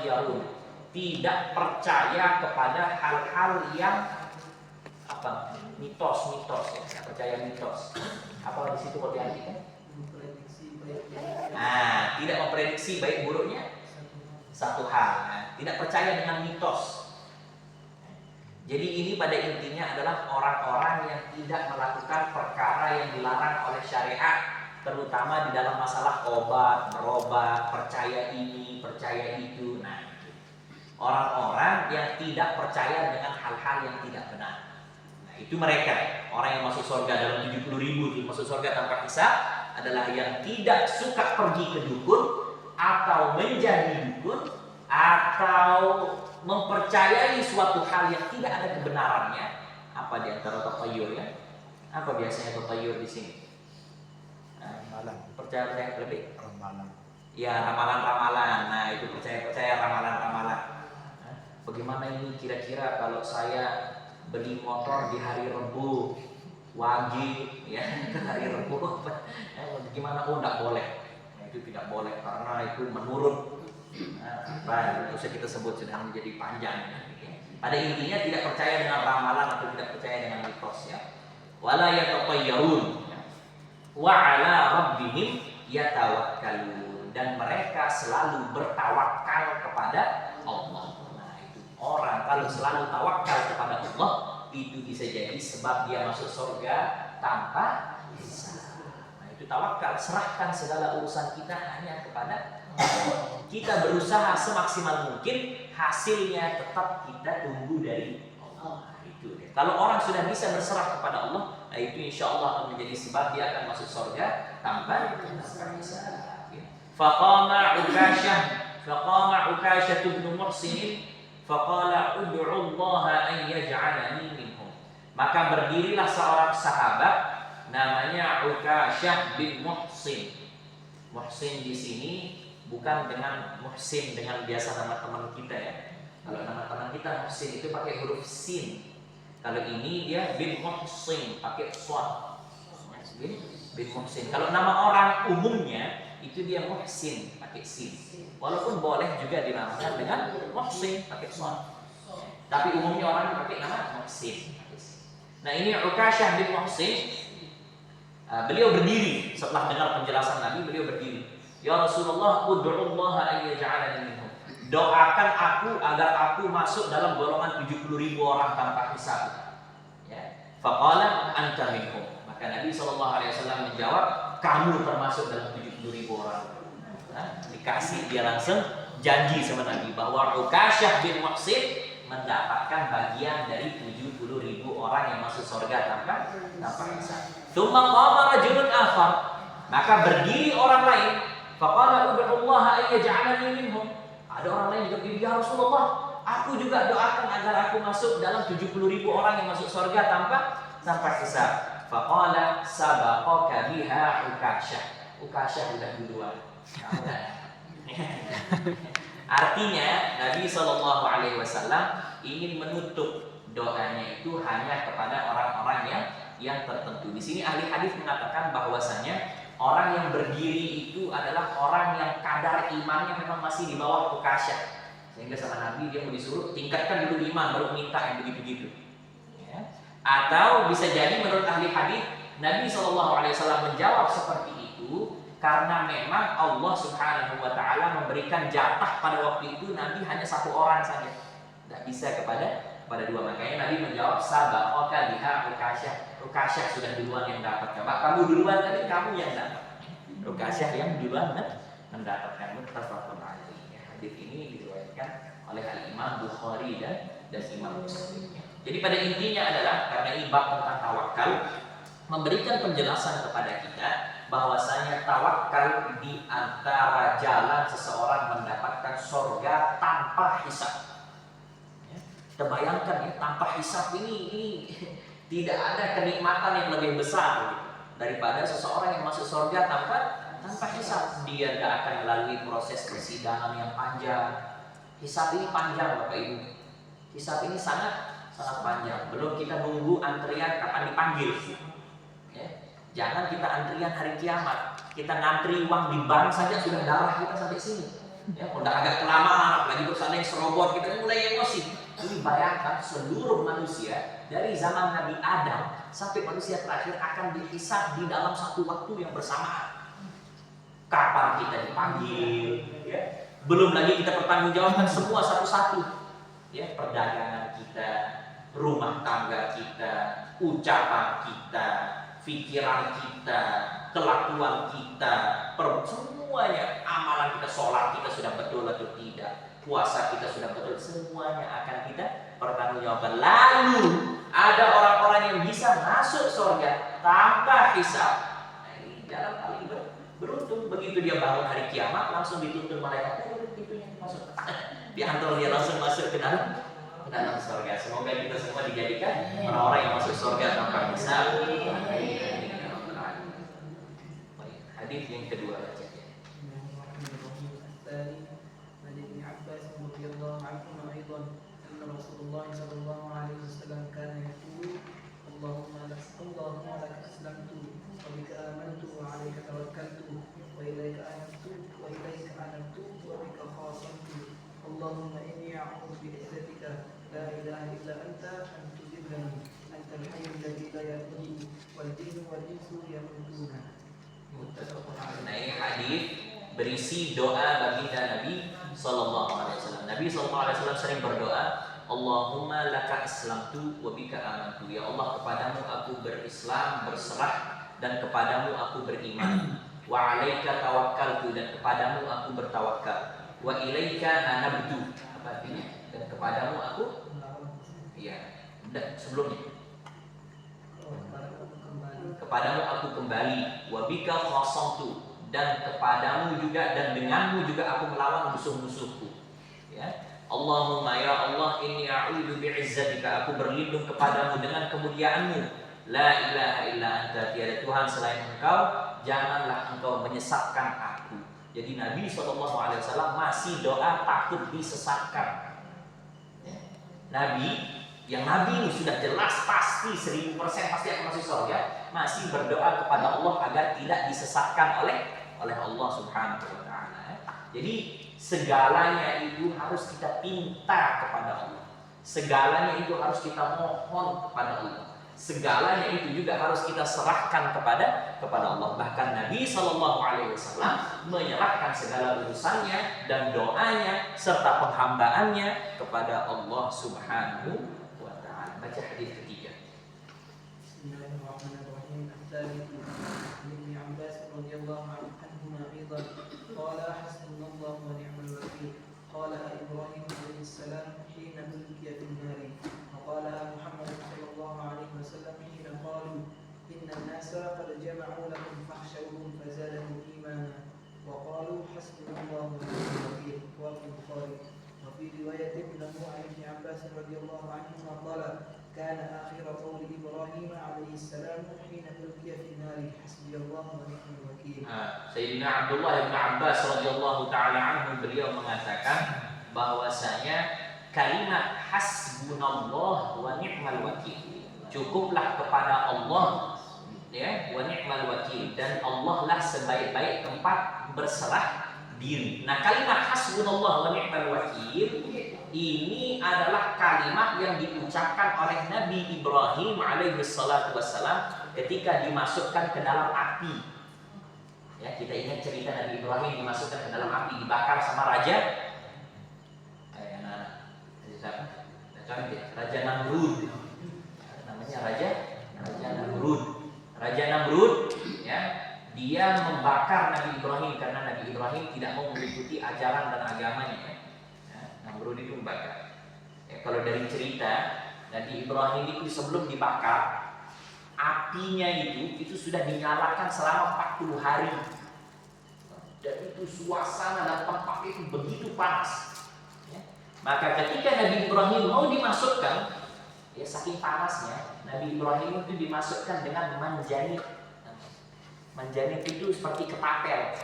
yatatayyarun, tidak percaya kepada hal-hal yang mitos ya, tidak percaya mitos. Apa di situ kalau diartikan? Tidak memprediksi baik buruknya satu hal. Tidak percaya dengan mitos. Jadi ini pada intinya adalah orang-orang yang tidak melakukan perkara yang dilarang oleh syariat, terutama di dalam masalah obat, berobat, percaya ini, percaya itu. Nah, orang-orang yang tidak percaya dengan hal-hal yang tidak benar. Nah, itu mereka, orang yang masuk surga dalam 70.000 itu masuk surga tanpa hisab adalah yang tidak suka pergi ke dukun atau menjadi dukun atau mempercayai suatu hal yang tidak ada kebenarannya. Apa di antara tatayur ya? Apa biasanya tatayur di sini? Percaya lebih ramalan. Ya, ramalan-ramalan. Nah, itu percaya ramalan-ramalan. Bagaimana ini kira-kira kalau saya beli motor di hari Rebu wajib ya hari Rebu gimana? Oh, enggak boleh. Itu tidak boleh karena itu menurut itu kita sebut sudah menjadi panjang. Pada intinya tidak percaya dengan ramalan atau tidak percaya dengan mitos ya. Wala yatatayyarun wa ala rabbihim yatawakkalun, dan mereka selalu bertawakal kepada Allah. Nah, itu orang kalau selalu tawakal kepada Allah itu bisa jadi sebab dia masuk surga tanpa hisab. Nah, itu tawakal, serahkan segala urusan kita hanya kepada Allah. Kita berusaha semaksimal mungkin, hasilnya tetap kita tunggu dari Allah. Itu deh. Kalau orang sudah bisa berserah kepada Allah, nah itu insya Allah akan menjadi sebab dia akan masuk surga tanpa hisab. Faqama Ukasyah bin Muhsin faqala ud'u Allah an yaj'alani minhum. Maka berdirilah seorang sahabat namanya Ukasyah bin Muhsin. Muhsin di sini bukan dengan Muhsin dengan biasa nama teman kita ya. Kalau nama teman kita Muhsin itu pakai huruf sin. Kalau ini dia bin Muhsin pakai shad. Bin Muhsin. Kalau nama orang umumnya itu dia Muhsin pakai sin. Walaupun boleh juga dinamakan dengan Muhsin pakai shad. Tapi umumnya orang pakai nama Muhsin. Nah, ini Ukasyah bin Muhsin, beliau berdiri setelah dengar penjelasan Nabi, beliau berdiri. Ya Rasulullah, ud'u Allah an yaj'alani minhum. Doakan aku agar aku masuk dalam golongan 70.000 orang tanpa hisab. Ya. Faqala anta minhum. Maka Nabi SAW menjawab, kamu termasuk dalam 70.000 orang. Nah, dikasih dia langsung janji sama Nabi bahwa Ukasyah bin Muhsin mendapatkan bagian dari 70.000 orang yang masuk surga tanpa hisab. Tsumma qama rajulun akhar. Maka berdiri orang lain, faqala ud'u Allah an yaj'alani minhum. Ada orang lain juga bilang, ya Rasulullah, aku juga doakan agar aku masuk dalam 70.000 orang yang masuk surga tanpa hisab. Faqala sabaqaka biha Ukasyah. Ukasyah sudah duluan. Artinya Nabi SAW ingin menutup doanya itu hanya kepada orang-orang yang tertentu. Di sini ahli hadis mengatakan bahwasanya orang yang berdiri itu adalah orang yang kadar imannya memang masih di bawah Ukasyah. Sehingga sama Nabi dia mau disuruh tingkatkan dulu iman baru minta yang begitu-begitu. Ya. Atau bisa jadi menurut ahli hadis Nabi SAW menjawab seperti itu karena memang Allah Subhanahu wa taala memberikan jatah pada waktu itu Nabi hanya satu orang saja. Tidak bisa kepada dua. Makanya Nabi menjawab sabaqaka biha Ukasyah. Ukasyah sudah duluan yang dapat. Coba kamu duluan tadi, kamu yang dapat. Ukasyah yang duluan mendapatkan. Muttafaqun alaih. Hadis ini diriwayatkan oleh Al-Imam Bukhari dan Imam Muslim. Jadi pada intinya adalah karena ini bab tentang tawakal, memberikan penjelasan kepada kita bahwasanya tawakal di antara jalan seseorang mendapatkan surga tanpa hisab. Terbayangkan ya, tanpa hisab ini tidak ada kenikmatan yang lebih besar daripada seseorang yang masuk surga tanpa hisab. Dia tidak akan melalui proses persidangan yang panjang. Hisab ini panjang Bapak Ibu. Hisab ini sangat panjang. Belum kita nunggu antrian kapan dipanggil. Ya. Jangan kita antrian hari kiamat. Kita ngantri uang di bank saja sudah darah kita sampai sini. Ya, udah agak kelamaan, apalagi terus ada yang serobot, kita mulai emosi. Ini bayangkan seluruh manusia dari zaman Nabi Adam sampai manusia terakhir akan dihisab di dalam satu waktu yang bersamaan. Kapan kita dipanggil, ya. Belum lagi kita pertanggungjawabkan semua satu-satu, ya, perdagangan kita, rumah tangga kita, ucapan kita, pikiran kita, kelakuan kita, semuanya, amalan kita, sholat kita sudah betul atau tidak, puasa kita sudah betul, semuanya akan kita pertanggungjawabkan. Lalu ada orang-orang yang bisa masuk surga tanpa hisab. Nah, ini jalan paling beruntung. Begitu dia bangun hari kiamat, langsung dituntun malaikat, pintunya masuk, diantar dia langsung masuk ke dalam surga. Semoga kita semua dijadikan orang-orang yang masuk surga tanpa hisab. Hadis yang kedua baca. عن ابن عباس رضي الله عنهما أيضا أن رسول الله صلى الله عليه وسلم كان يقول اللهم لك أسلمت وبك آمنت وعليك توكلت وإليك أنبت وبك خاصمت اللهم إني أعوذ بعزتك لا إله إلا أنت أن تذلني أنت الحي الذي لا يموت والجن والإنس يموتون. Nah, ini hadis berisi doa baginda Nabi Sallallahu Alaihi Wasallam. Nabi Sallallahu Alaihi Wasallam sering berdoa, Allahumma laka aslamtu wa bika amantu. Ya Allah, kepadamu aku berislam, berserah, dan kepadamu aku beriman. Wa alaika tawakkaltu, dan kepadamu aku bertawakal. Wa ilaika anabtu, apa artinya? Dan kepadamu aku, iya, sebelumnya. Kepadamu aku kembali, wa bika khasamtu, dan kepadamu juga dan denganmu juga aku melawan musuh-musuhku. Ya. Allahumma ya Allah, inni a'udzu bi'izzatika, aku berlindung kepadamu dengan kemuliaanmu. La ilaha illa anta, tiada Tuhan selain Engkau, janganlah Engkau menyesatkan aku. Jadi Nabi SAW masih doa takut disesatkan. Ya. Nabi ini sudah jelas pasti 1000% pasti akan masuk surga, masih berdoa kepada Allah agar tidak disesatkan oleh Allah Subhanahu wa taala. Jadi segalanya itu harus kita pinta kepada Allah. Segalanya itu harus kita mohon kepada Allah. Segalanya itu juga harus kita serahkan kepada Allah. Bahkan Nabi Shallallahu Alaihi Wasallam menyerahkan segala urusannya dan doanya serta penghambaannya kepada Allah Subhanahu. Baca hadis ketiga. Bismillahirrahmanirrahim. An Ibn Abbas radhiyallahu anhuma aidan qala hasbunallahu wa ni'mal wakeel. Qala Ibrahim alaihi salam hina ulqiya fin nar. Wa qala Muhammad sallallahu alaihi wasallam hina qalu inna an-nasa qad jama'u lakum fakhshawhum fazadahum imana. Wa qalu hasbunallahu wa ni'mal wakeel. Wa Bukhari. وفي رواية له عن ابن عباس رضي الله عنهما قال كان آخر قول إبراهيم عليه السلام حين ألقي في النار حسبي الله ونعم الوكيل. Sayyidina Abdullah bin Abbas radhiyallahu taala anhu, beliau mengatakan bahwasanya kalimat hasbunallah wa ni'mal wakil, cukuplah kepada Allah, ya, wa ni'mal wakil, dan Allah lah sebaik-baik tempat berserah diri. Nah, kalimat hasbunallah wa ni'mal wakil ini adalah kalimat yang diucapkan oleh Nabi Ibrahim alaihi salatu wassalam ketika dimasukkan ke dalam api. Ya, kita ingat cerita Nabi Ibrahim dimasukkan ke dalam api, dibakar sama raja Raja Namrud. Namanya Raja Namrud. Raja Namrud, ya, dia membakar Nabi Ibrahim karena Nabi Ibrahim tidak mau mengikuti ajaran dan agamanya. Ya, Namrud itu membakar. Ya, kalau dari cerita Nabi Ibrahim itu sebelum dibakar, apinya itu sudah dinyalakan selama 40 hari. Dan itu suasana dan tempat itu begitu panas. Ya. Maka ketika Nabi Ibrahim mau dimasukkan, ya, saking panasnya, Nabi Ibrahim itu dimasukkan dengan manjanit. Manjanit itu seperti ketapel.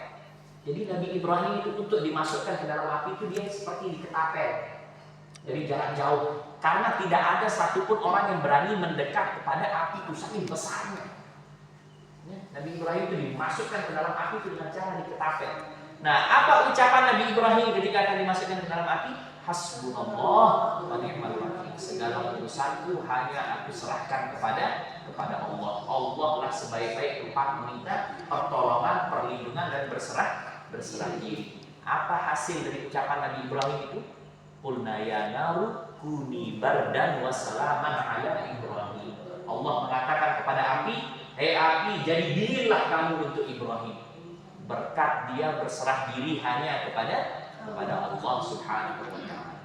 Jadi Nabi Ibrahim itu untuk dimasukkan ke dalam api itu dia seperti diketapel dari jarak jauh, karena tidak ada satupun orang yang berani mendekat kepada api itu saking besarnya. Ya, Nabi Ibrahim itu dimasukkan ke dalam api itu dengan cara diketapel. Nah, apa ucapan Nabi Ibrahim ketika akan dimasukkan ke dalam api? Hasbunallah wa ni'mal wakil. Segala urusanku hanya aku serahkan kepada Allah. Allah lah sebaik-baik tempat meminta pertolongan, perlindungan dan berserah diri. Apa hasil dari ucapan Nabi Ibrahim itu? Qulna ya naru kuni bardan wa salaman ala Ibrahim. Allah mengatakan kepada api, "Hei api, jadi dinginlah kamu untuk Ibrahim." Berkat dia berserah diri hanya kepada Allah Subhanahu wa taala.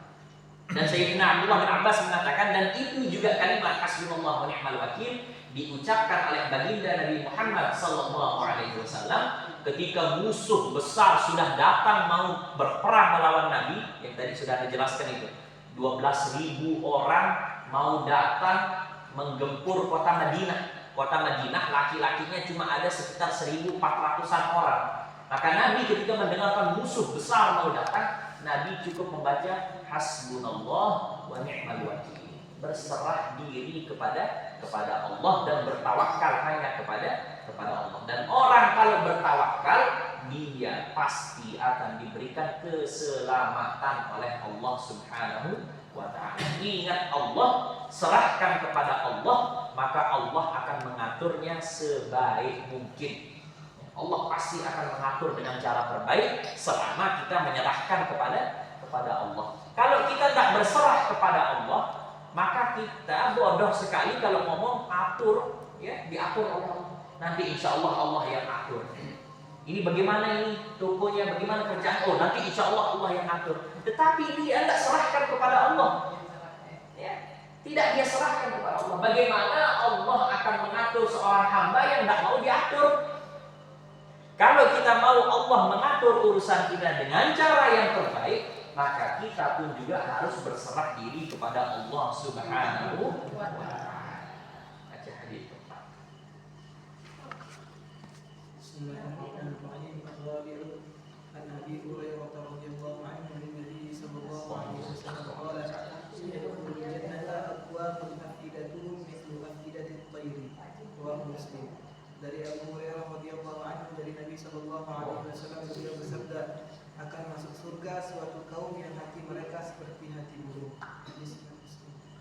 Dan Sayyidina Abdullah bin Abbas mengatakan, dan itu juga kalimat hasbunallah wa ni'mal wakil diucapkan oleh baginda Nabi Muhammad sallallahu alaihi wasallam ketika musuh besar sudah datang mau berperang melawan Nabi, yang tadi sudah dijelaskan itu. 12.000 orang mau datang menggempur kota Madinah. Kota Madinah laki-lakinya cuma ada sekitar 1.400-an orang. Maka Nabi ketika mendengarkan musuh besar mau datang, Nabi cukup membaca hasbunallah wa ni'mal wakil. Berserah diri kepada Allah dan bertawakal hanya kepada Allah. Dan orang kalau bertawakal, dia pasti akan diberikan keselamatan oleh Allah Subhanahu wa ta'ala. Ingat Allah, serahkan kepada Allah, maka Allah akan mengaturnya sebaik mungkin. Allah pasti akan mengatur dengan cara terbaik selama kita menyerahkan kepada Allah. Kalau kita tak berserah kepada Allah, maka kita bodoh sekali kalau ngomong atur, ya, diatur oleh Allah. Nanti insya Allah Allah yang atur. Ini bagaimana ini tokonya, bagaimana kerjaan? Oh, nanti insya Allah Allah yang atur. Tetapi dia tidak serahkan kepada Allah. Ya, tidak dia serahkan kepada Allah. Bagaimana Allah akan mengatur seorang hamba yang tidak mau diatur? Kalau kita mau Allah mengatur urusan kita dengan cara yang terbaik, maka kita pun juga harus berserah diri kepada Allah Subhanahu wa ta'ala. Baca hadis keempat. Bismillahirrahmanirrahim. Al-Rabi'u an Abi Hurairah radhiyallahu anhu an-nabiy sallallahu alaihi wasallam qala yadkhulul jannata aqwamun afidatuhum mithlu afidatit tayri. Rawahu Muslim. Dari Abu Hurairah radhiyallahu anhu dari Nabi sallallahu alaihi wasallam beliau bersabda, akan masuk surga suatu kaum yang hati mereka seperti hati burung.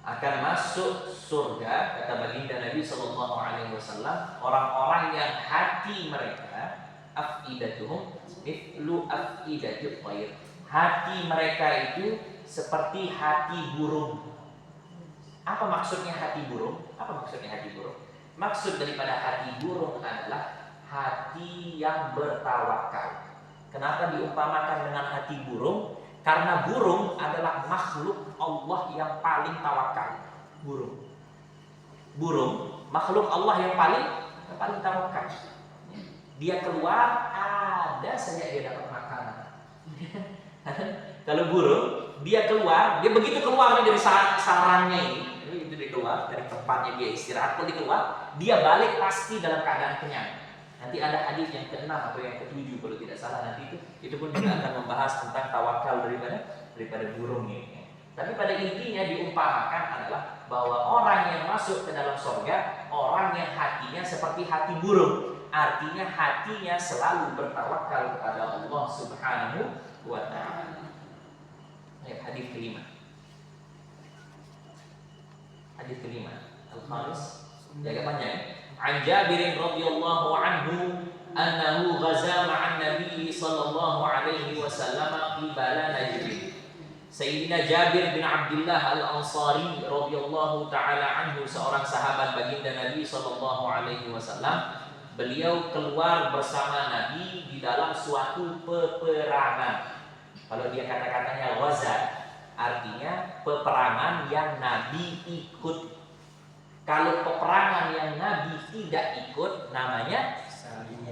Akan masuk surga, kata baginda Nabi sallallahu alaihi wasallam, orang-orang yang hati mereka afidatuhum mithlu afidatit tayr. Hati mereka itu seperti hati burung. Apa maksudnya hati burung? Apa maksudnya hati burung? Maksud daripada hati burung adalah hati yang bertawakal. Kenapa diumpamakan dengan hati burung? Karena burung adalah makhluk Allah yang paling tawakal. Burung makhluk Allah yang paling tawakal. Dia keluar, ada saja dia dapat makanan. Kalau burung, dia keluar, dia begitu keluar dari sarangnya ini, itu dia keluar dari tempatnya dia istirahat, kalau dia keluar, dia balik pasti dalam keadaan kenyang. Nanti ada hadis yang ke-6 atau yang ke-7 kalau tidak salah, nanti itu pun juga akan membahas tentang tawakal daripada burung ini. Tapi pada intinya diumpamakan adalah bahwa orang yang masuk ke dalam surga, orang yang hatinya seperti hati burung, artinya hatinya selalu bertawakal kepada Allah Subhanahu wa ta'ala. Hadis kelima. Hadis kelima. Al-Khamis. Jaga panjang. An Jabir radhiyallahu anhu annahu ghaza ma'an Nabi sallallahu alaihi wasallam qibala Najd. Sayyidina Jabir bin Abdullah Al-Ansari radhiyallahu taala anhu, seorang sahabat baginda Nabi sallallahu alaihi wasallam, beliau keluar bersama Nabi di dalam suatu peperangan. Kalau dia kata-katanya ghaza, artinya peperangan yang Nabi ikut. Kalau peperangan yang Nabi tidak ikut namanya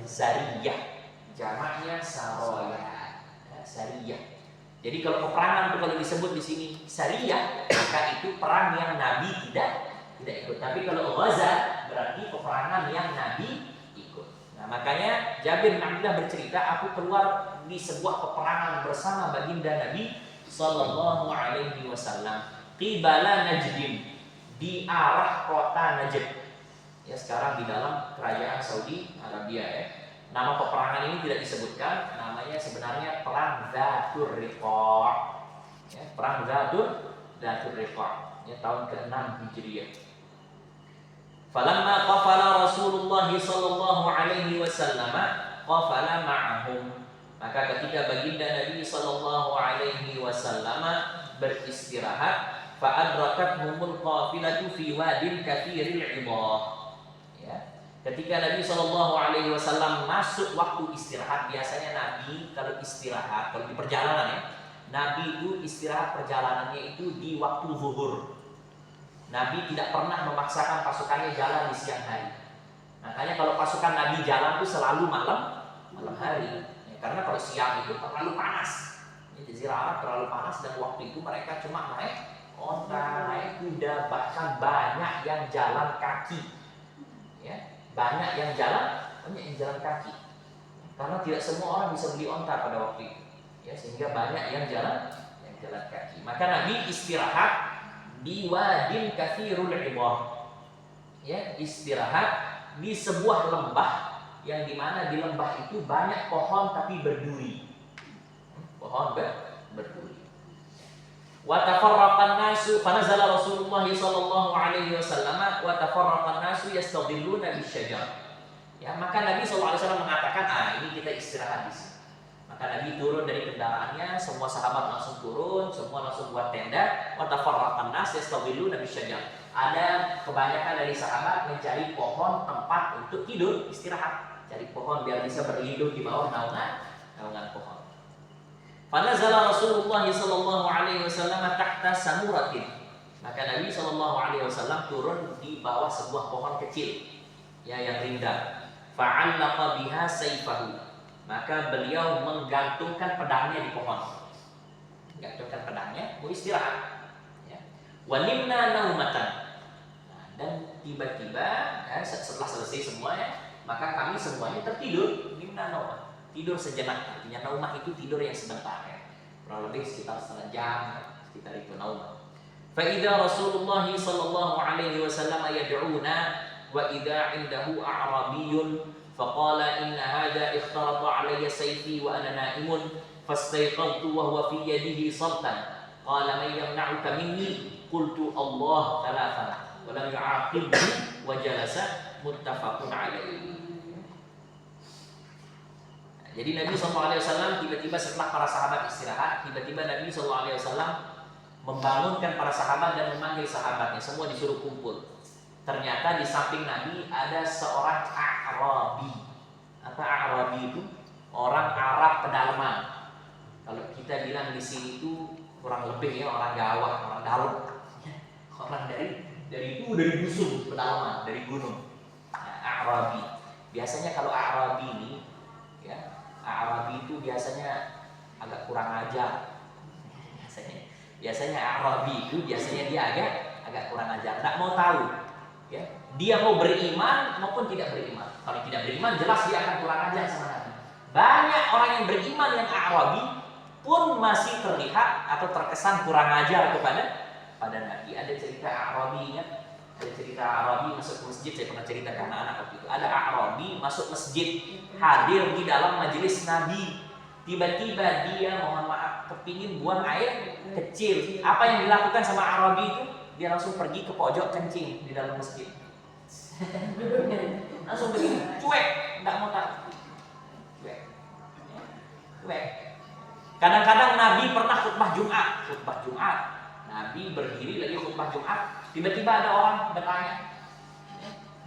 sariyah, jamaknya saroyah, sariyah. Jadi kalau peperangan itu kalau disebut di sini sariyah, maka itu perang yang Nabi tidak ikut. Tapi kalau ghaza berarti peperangan yang Nabi ikut. Nah, makanya Jabir bin Abdullah bercerita, aku keluar di sebuah peperangan bersama baginda Nabi sallallahu alaihi wasallam qibala Najdin, di arah kota Najd. Ya, sekarang di dalam kerajaan Saudi Arabia, ya. Nama peperangan ini tidak disebutkan, namanya sebenarnya perang Dzatur Riqa'. Ya, perang Dzatur Riqa', ya, tahun ke-6 Hijriah. Falamma qafala Rasulullah sallallahu alaihi wasallam qafala ma'ahum. Maka ketika baginda Nabi sallallahu alaihi wasallam beristirahat, fa'adrakathumul qafilatu fi wadin katsiril 'idah. Ya. Ketika Nabi sallallahu alaihi wasallam masuk waktu istirahat, biasanya Nabi kalau istirahat, kalau di perjalanan ya, Nabi itu istirahat perjalanannya itu di waktu zuhur. Nabi tidak pernah memaksakan pasukannya jalan di siang hari. Makanya kalau pasukan Nabi jalan itu selalu malam hari. Ya, karena kalau siang itu terlalu panas. Di Jazirah Arab terlalu panas dan waktu itu mereka cuma naik onta, naik kuda, bahkan banyak yang jalan kaki. Ya, banyak yang jalan kaki. Karena tidak semua orang bisa beli onta pada waktu itu. Ya, sehingga banyak yang jalan kaki. Maka Nabi istirahat di wadin katsirul 'idah. Ya, istirahat di sebuah lembah yang dimana di lembah itu banyak pohon tapi berduri. Pohon berduri. Wa tafarraqan nasu fanazala Rasulullah sallallahu alaihi wasallam wa tafarraqan nasu yastadilluna bisyajar. Ya, maka Nabi sallallahu alaihi wasallam mengatakan, ini kita istirahat di sini. Maka Nabi turun dari kendaraannya, semua sahabat langsung turun, semua langsung buat tenda. Wa tafarraqan nas yastadilluna bisyajar. Ada kebanyakan dari sahabat mencari pohon tempat untuk tidur, istirahat. Cari pohon biar bisa berlindung di bawah naungan pohon. Fanazala Rasulullah sallallahu alaihi wasallam tahta samuratin. Maka Nabi sallallahu alaihi wasallam turun di bawah sebuah pohon kecil, ya, yang rindang. Fa'allaqa biha sayfahu. Maka beliau menggantungkan pedangnya di pohon. Gantungkan pedangnya, mau istirahat. Ya. Wa nimna naumatan. Nah, dan tiba-tiba, ya, setelah selesai semuanya, maka kami semuanya tertidur. Nimna naumah, tidur sejenak. Artinya naumah itu tidur yang sebentar, ya. Kurang lebih sekitar setengah jam, sekitar itu naumah. Fa idza Rasulullah sallallahu alaihi wasallam yad'una wa idza indahu a'rabiyyun فقال إن هذا اختلط علي سيفي وأنا نائم فاستيقظت وهو في يده صلتا قال من يمنعك مني قلت الله ثلاثة ولم يعاقبني وجلس متفق عليه. Jadi Nabi SAW tiba-tiba setelah para sahabat istirahat, tiba-tiba Nabi SAW membangunkan para sahabat dan memanggil sahabatnya, semua disuruh kumpul. Ternyata di samping Nabi ada seorang A'rabi. Apa A'rabi itu? Orang Arab pedalaman. Kalau kita bilang di sini itu kurang lebih, ya, orang gawah, orang dalam. Orang dari dusun, pedalaman, dari gunung. Nah, A'rabi. Biasanya kalau A'rabi ini, ya, A'rabi itu biasanya agak kurang ajar. Biasanya A'rabi itu biasanya dia agak kurang ajar, enggak mau tahu. Ya, dia mau beriman maupun tidak beriman. Kalau tidak beriman jelas dia akan kurang ajar sama Nabi. Banyak orang yang beriman yang A'rabi pun masih terlihat atau terkesan kurang ajar kepada Nabi. Ada cerita A'rabi, ya? Ada cerita A'rabi masuk masjid. Saya pernah cerita ke anak-anak waktu itu. Ada A'rabi masuk masjid, hadir di dalam majelis Nabi. Tiba-tiba dia, mohon maaf, kepingin buang air kecil. Apa yang dilakukan sama A'rabi itu? Dia langsung pergi ke pojok kencing di dalam masjid. Langsung begini, cuek, nggak mau tahu. Cuek. Kadang-kadang Nabi pernah khutbah Jumat. Nabi berdiri lagi khutbah Jumat, tiba-tiba ada orang bertanya,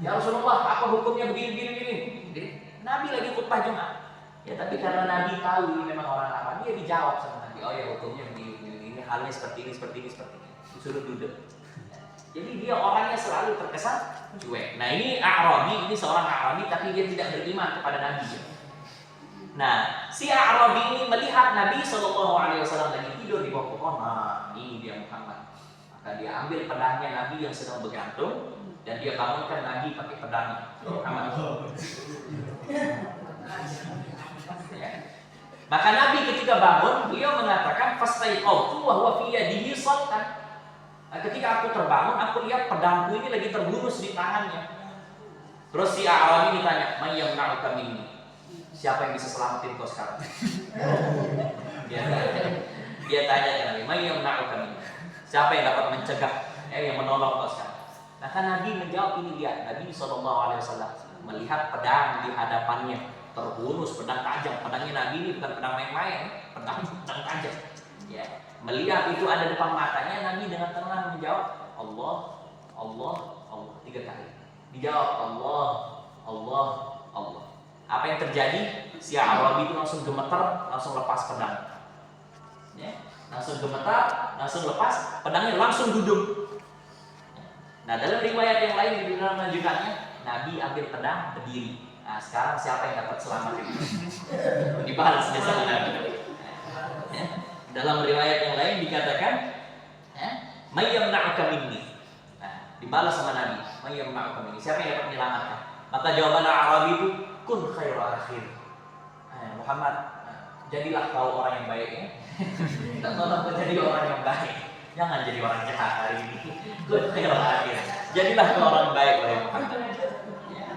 ya Rasulullah, apa hukumnya begini? Nabi lagi khutbah Jumat. Ya, tapi karena Nabi tahu ini memang orang Arab, dia dijawab sama Nabi, oh ya hukumnya begini, halnya seperti ini. Disuruh duduk. Jadi dia orangnya selalu terkesan cuek. Nah, ini A'rabi, ini seorang A'rabi tapi dia tidak beriman kepada Nabi. Nah, si A'rabi ini melihat Nabi SAW lagi tidur di bawah pohon. Nah, ini dia Muhammad. Maka dia ambil pedangnya Nabi yang sedang bergantung dan dia bangunkan Nabi pakai pedangnya. Muhammad. Ya. Maka Nabi ketika bangun, beliau mengatakan fastaiqautu wa huwa fi yadihi saltan. Ketika aku terbangun, aku lihat pedangku ini lagi terlurus di tangannya. Terus si A'rabi ditanya, "May yamna'uka minni?" siapa yang bisa selamatin kau sekarang? Dia tanya ke Nabi, "May yamna'uka minni?" Siapa yang dapat mencegah, yang menolong kau sekarang? Nah, kan Nabi menjawab ini dia. Nabi SAW melihat pedang di hadapannya terhunus, pedang tajam. Pedangnya Nabi ini bukan pedang main-main, pedang tajam. Ya, melihat itu ada depan matanya, Nabi dengan tenang menjawab, Allah, Allah, Allah 3 kali. Dijawab Allah, Allah, Allah. Apa yang terjadi? Si Arabi itu langsung gemeter, langsung lepas pedang. Ya, langsung gemetar, langsung lepas pedangnya, langsung duduk. Nah, dalam riwayat yang lain di dalam lanjutannya, Nabi ambil pedang berdiri. Nah, sekarang siapa yang dapat selamat itu? Dibalas sama Nabi. Ya. Dalam riwayat yang lain dikatakan, "May yamna'uka minni." Nah, dibalas sama Nabi, "May yamna'uka minni." Siapa yang dapat menyelamatkan? Maka jawaban Arabi itu, "Kun khairu akhir." Muhammad, jadilah kau orang yang baik ya. Kita tolong kau jadi orang yang baik. Jangan jadi orang jahat hari ini. Kun khairu akhir. Jadilah kau orang baik wahai Muhammad. Ya.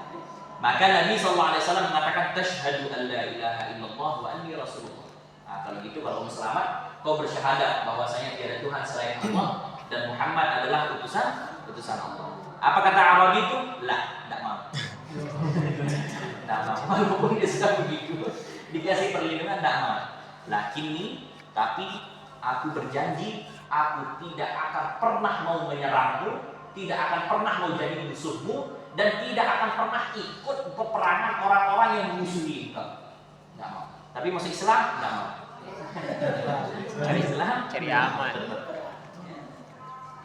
Maka Nabi SAW mengatakan, "Tashhadu an la ilaha illallah wa anni rasulullah." Nah, kalau gitu kalau kamu selamat, kau bersyahadat bahwasanya tiada Tuhan selain Allah dan Muhammad adalah utusan Allah. Apa kata Arabi itu? Lah, tidak mau. Tidak mau. Walaupun dia sudah begitu, dikasih perlindungan, tidak mau. Tapi aku berjanji, aku tidak akan pernah mau menyerangmu, tidak akan pernah mau jadi musuhmu, dan tidak akan pernah ikut peperangan orang-orang yang memusuhi engkau. Tidak mau. Tapi masuk Islam, tidak mau. Cari Islam, cari aman.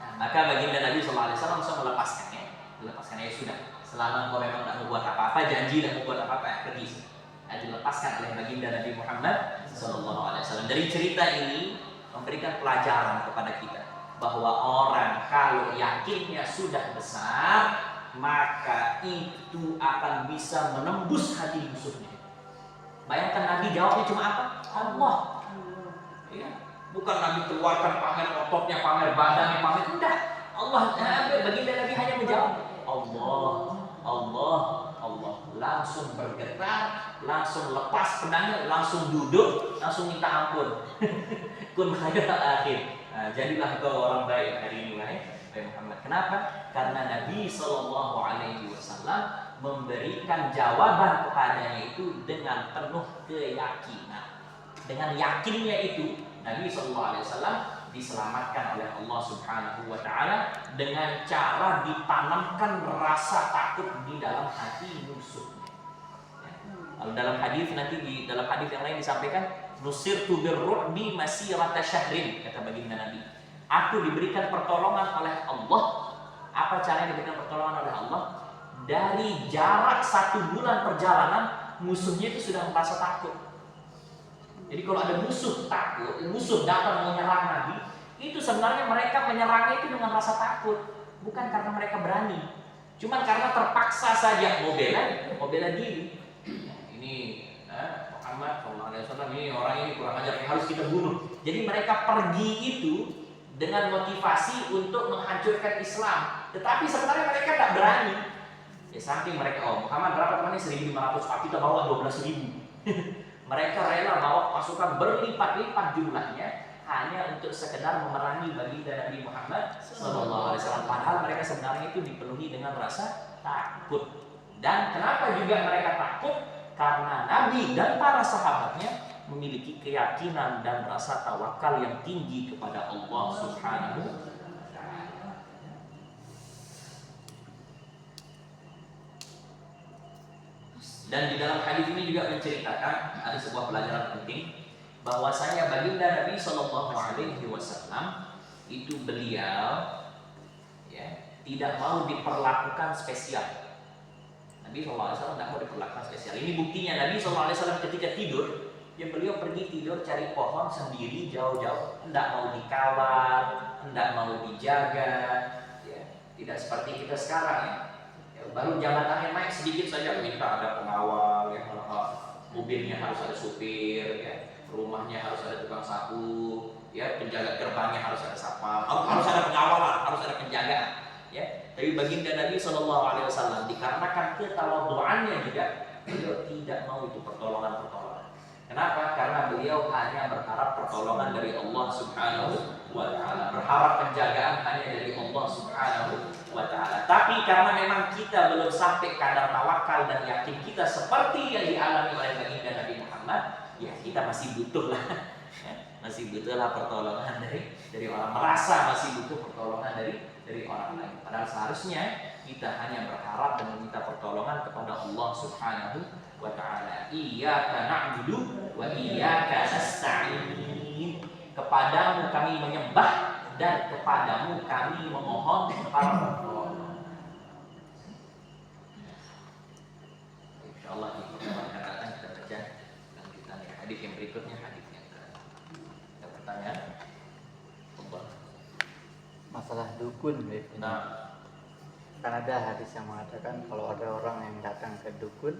Nah, maka baginda Nabi SAW langsung melepaskannya. Melepaskannya, ya sudah. Selama engkau memang tidak membuat apa-apa, janji tidak membuat apa-apa, pergi. Nah, dilepaskan oleh baginda Nabi Muhammad SAW. Dari cerita ini memberikan pelajaran kepada kita bahwa orang kalau yakinnya sudah besar, maka itu akan bisa menembus hati musuhnya. Bayangkan Nabi jawabnya cuma apa? Allah. Ya. Bukan Nabi keluarkan pamer ototnya, pamer badannya, pamer enggak. Allah, baginda Nabi hanya menjawab Allah, Allah, Allah. Langsung bergerak, langsung lepas pedangnya, langsung duduk, langsung minta ampun. Kun khairu akhir. Nah, jadilah kau orang baik hari ini wahai Muhammad. Kenapa? Karena Nabi SAW memberikan jawaban kepadanya itu dengan penuh keyakinan. Dengan yakinnya itu Nabi SAW diselamatkan oleh Allah Subhanahu wa Ta'ala dengan cara ditanamkan rasa takut di dalam hati musuhnya. Lalu dalam hadis yang lain disampaikan, "Nusirtu birru'bi masirata syahrin," kata baginda Nabi. Aku diberikan pertolongan oleh Allah. Apa caranya diberikan pertolongan oleh Allah? Dari jarak 1 bulan perjalanan, musuhnya itu sudah merasa takut. Jadi kalau ada musuh takut, musuh datang menyerang Nabi, itu sebenarnya mereka menyerangnya itu dengan rasa takut, bukan karena mereka berani, cuman karena terpaksa saja mau bela diri. Ini Muhammad SAW, ini orang ini kurang ajar, harus kita bunuh. Jadi mereka pergi itu dengan motivasi untuk menghancurkan Islam, tetapi sebenarnya mereka tidak berani. Ya saking mereka, Muhammad berapa temannya? 1.500, kita bawa 12.000. Mereka rela bawa pasukan berlipat-lipat jumlahnya hanya untuk sekedar memerangi baginda Nabi Muhammad SAW. Padahal mereka sebenarnya itu dipenuhi dengan rasa takut. Dan kenapa juga mereka takut? Karena Nabi dan para sahabatnya memiliki keyakinan dan rasa tawakal yang tinggi kepada Allah Subhanahu wa Ta'ala. Dan di dalam hadis ini juga menceritakan ada sebuah pelajaran penting, bahwasanya baginda Nabi SAW itu beliau tidak mau diperlakukan spesial. Nabi SAW tidak mau diperlakukan spesial. Ini buktinya Nabi SAW ketika tidur, beliau pergi tidur cari pohon sendiri jauh-jauh, tidak mau dikawal, tidak mau dijaga, tidak seperti kita sekarang ya. Baru jabatannya naik sedikit saja minta ada pengawal, mobilnya harus ada supir, rumahnya harus ada tukang sapu, penjaga gerbangnya harus ada satpam, harus ada pengawalan, harus ada penjagaan. Tapi baginda Nabi SAW dikarenakan ketawaduannya juga, Beliau tidak mau itu pertolongan-pertolongan. Kenapa? Karena beliau hanya berharap pertolongan dari Allah Subhanahu wa ta'ala, berharap penjagaan hanya dari Allah Subhanahu wa ta'ala. Tapi karena memang kita belum sampai kadar tawakal dan yakin kita seperti yang dialami oleh baginda Nabi Muhammad, ya kita masih butuh lah, masih butuhlah pertolongan dari orang, merasa masih butuh pertolongan dari orang lain. Padahal seharusnya kita hanya berharap dan meminta pertolongan kepada Allah Subhanahu wa ta'ala. Iyyaka na'budu wa iyyaka nasta'in. Kepadamu kami menyembah dan kepadamu kami memohon pertolongan. Insyaallah di pertemuan akan datang kita baca lanjutan hadis yang berikutnya, hadis yang ada pertanyaan. Masalah dukun gitu. Nah, Kan ada hadis yang mengatakan kalau ada orang yang datang ke dukun,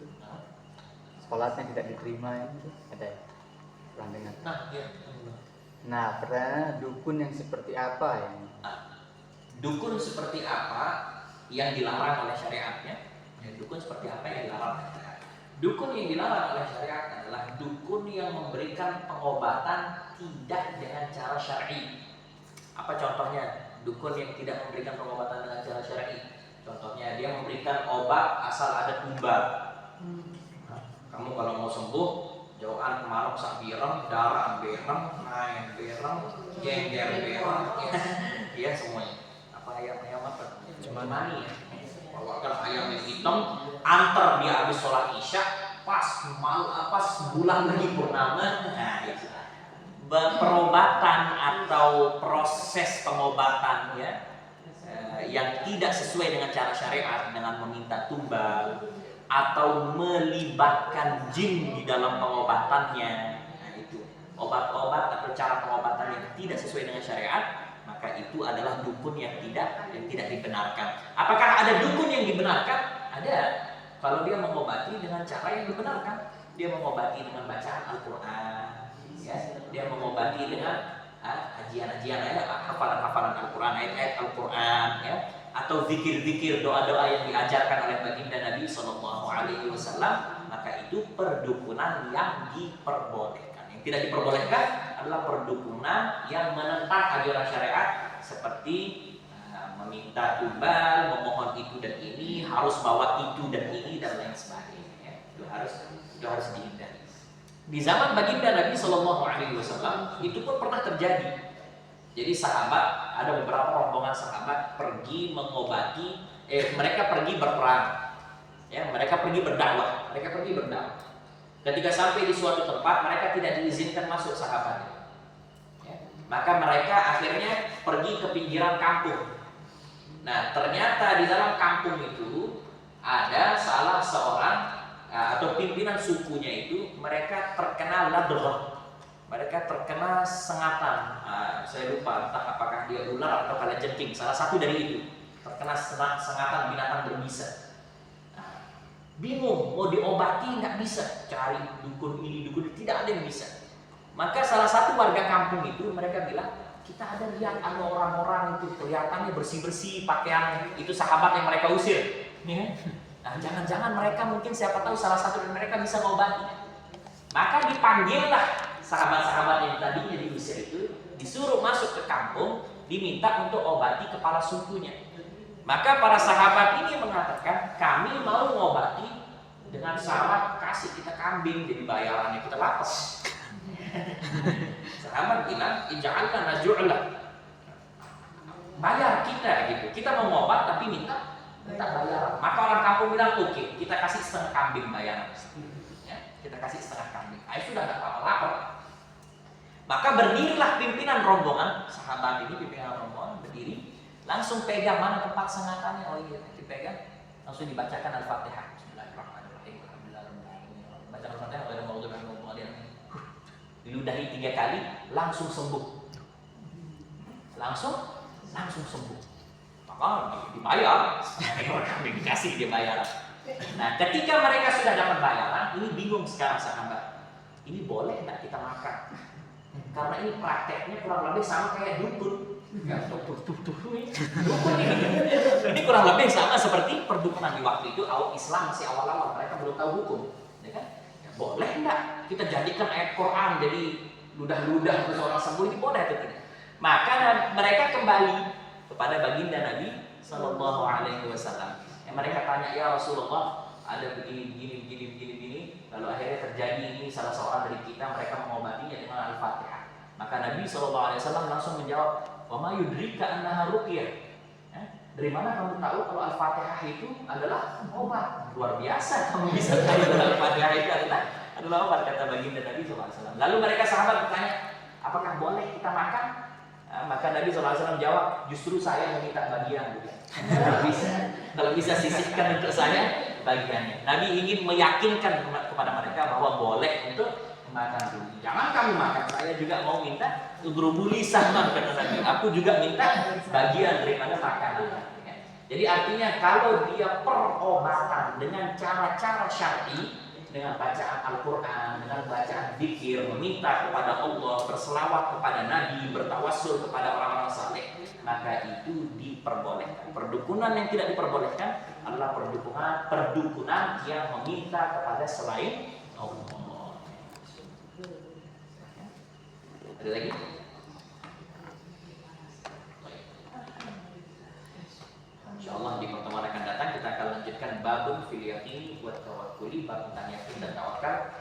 sholatnya tidak diterima, itu ada ya? Pernah dengar? ya. Nah, pertanyaan dukun yang seperti apa ya? Dukun seperti apa yang dilarang oleh syariatnya? Ya, dukun seperti apa yang dilarang oleh syariat? Dukun yang dilarang oleh syariat adalah dukun yang memberikan pengobatan tidak dengan cara syar'i. Apa contohnya? Dukun yang tidak memberikan pengobatan dengan cara syar'i. Contohnya dia memberikan obat asal ada tumbal. Kamu kalau mau sembuh, jauhan kemaruk sak birem, darah berem, naik berem, jengger berem, ya semuanya. Apa ayam apa? Cuma mani ya. Bawakan ayam yang hitam, antar dia habis sholat isya, pas bulan lagi purnama. Nah, itu. Perobatan atau proses pengobatan ya yang tidak sesuai dengan cara syariat, dengan meminta tumbal atau melibatkan jin di dalam pengobatannya. Nah, itu obat-obat atau cara pengobatan yang tidak sesuai dengan syariat, maka itu adalah dukun yang tidak dibenarkan. Apakah ada dukun yang dibenarkan? Ada. Kalau dia mengobati dengan cara yang dibenarkan, dia mengobati dengan bacaan Al-Quran, ya, dia mengobati dengan ajian-ajian hafalan-hafalan Al-Quran, ayat-ayat Al-Quran, ya, atau zikir-zikir, doa-doa yang diajarkan oleh baginda Nabi SAW, maka itu perdukunan yang diperbolehkan. Yang tidak diperbolehkan adalah perdukunan yang menentang ajaran syariat, seperti meminta tumbal, memohon itu dan ini, harus bawa itu dan ini dan lain sebagainya. Ya. Itu harus dihindari. Di zaman baginda Nabi SAW itu pun pernah terjadi. Jadi sahabat, ada beberapa rombongan sahabat pergi mengobati, mereka pergi berperang, ya, mereka pergi berdakwah, Ketika sampai di suatu tempat, mereka tidak diizinkan masuk sahabatnya. Ya, maka mereka akhirnya pergi ke pinggiran kampung. Nah, ternyata di dalam kampung itu ada salah seorang atau pimpinan sukunya itu, mereka terkena ladghah, mereka terkena sengatan. Saya lupa entah apakah dia ular atau kalajengking, salah satu dari itu, terkena sengatan binatang berbisa. Bingung mau diobati nggak bisa, cari dukun ini dukun itu, tidak ada yang bisa. Maka salah satu warga kampung itu mereka bilang, kita ada lihat ada orang-orang itu kelihatannya bersih-bersih pakaian, itu sahabat yang mereka usir. Nah, jangan-jangan mereka mungkin siapa tahu salah satu dari mereka bisa mengobati. Maka dipanggillah sahabat-sahabat yang tadinya diusir itu, disuruh masuk ke kampung, diminta untuk obati kepala sukunya. Maka para sahabat ini mengatakan, kami mau mengobati dengan syarat kasih kita kambing jadi bayarannya kita lapas. Sahabat bilang, ij'alna naj'u'la, bayar kita gitu. Kita mau ngobat tapi minta bayaran. Maka orang kampung bilang, oke, kita kasih setengah kambing bayaran. Ya, kita kasih setengah kambing. Sudah nggak apa-apa, lapar. Maka berdirilah pimpinan rombongan, sahabat ini pimpinan rombongan berdiri, langsung pegang mana tempat sengatannya. Oh iya, dipegang, langsung dibacakan Al-Fatihah. Bismillahirrahmanirrahim. Alhamdulillahirobbilalamin. Baca Al-Fatihah, diludahi 3 kali, langsung sembuh. Langsung sembuh. Maka dibayar, dikasih dia bayaran. Nah, ketika mereka sudah dapat bayaran, ini bingung sekarang sahabat. Ini boleh nggak kita makan? Karena ini prakteknya kurang lebih sama kayak dukun. Ya, dukun ini kurang lebih sama seperti perdukunan di waktu itu. Islam masih awal-awal, mereka belum tahu hukum, ya kan? Ya, boleh enggak kita jadikan ayat Quran jadi ludah-ludah untuk seorang sembuh, ini boleh atau tidak? Maka mereka kembali kepada baginda Nabi Sallallahu Alaihi Wasallam. Mereka tanya, ya Rasulullah, ada begini. Lalu akhirnya terjadi ini, salah seorang dari kita mereka mengobatinya dengan Al-Fatihah. Maka Nabi Sallallahu Alaihi Wasallam langsung menjawab, wa ma yudrika annaha ruqyah. Dari mana kamu tahu kalau Al-Fatihah itu adalah obat? Luar biasa kamu bisa tahu kalau Al-Fatihah itu adalah obat, kata baginda Nabi SAW. Lalu mereka sahabat bertanya, apakah boleh kita makan? Maka Nabi SAW jawab, justru saya meminta bagian. Kalau bisa sisihkan untuk saya bagiannya. Nabi ingin meyakinkan kepada mereka bahwa boleh untuk makan dulu. Jangan kamu makan, saya juga mau minta udrubuli sama, kata Nabi. Aku juga minta bagian daripada makanan. Jadi artinya kalau dia perobatan dengan cara-cara syar'i, dengan bacaan Al-Quran, dengan bacaan zikir, meminta kepada Allah, berselawat kepada Nabi, bertawassul kepada orang-orang saleh, maka itu diperbolehkan. Perdukunan yang tidak diperbolehkan adalah perdukunan yang meminta kepada selain Allah. Ada lagi? InsyaAllah di pertemuan akan datang kita akan lanjutkan babun fil yaqini wa tawakkuli, bab tentang yakin dan tawakal.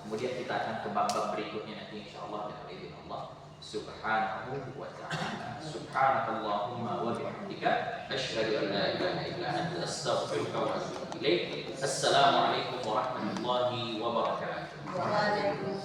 Kemudian kita akan ke bab-bab berikutnya nanti insyaallah dengan izin Allah Subhanahu wa ta'ala. Subhanakallahumma wa bihamdika asyhadu an la ilaha illa anta astaghfiruka wa atubu ilaik. Assalamualaikum warahmatullahi wabarakatuh.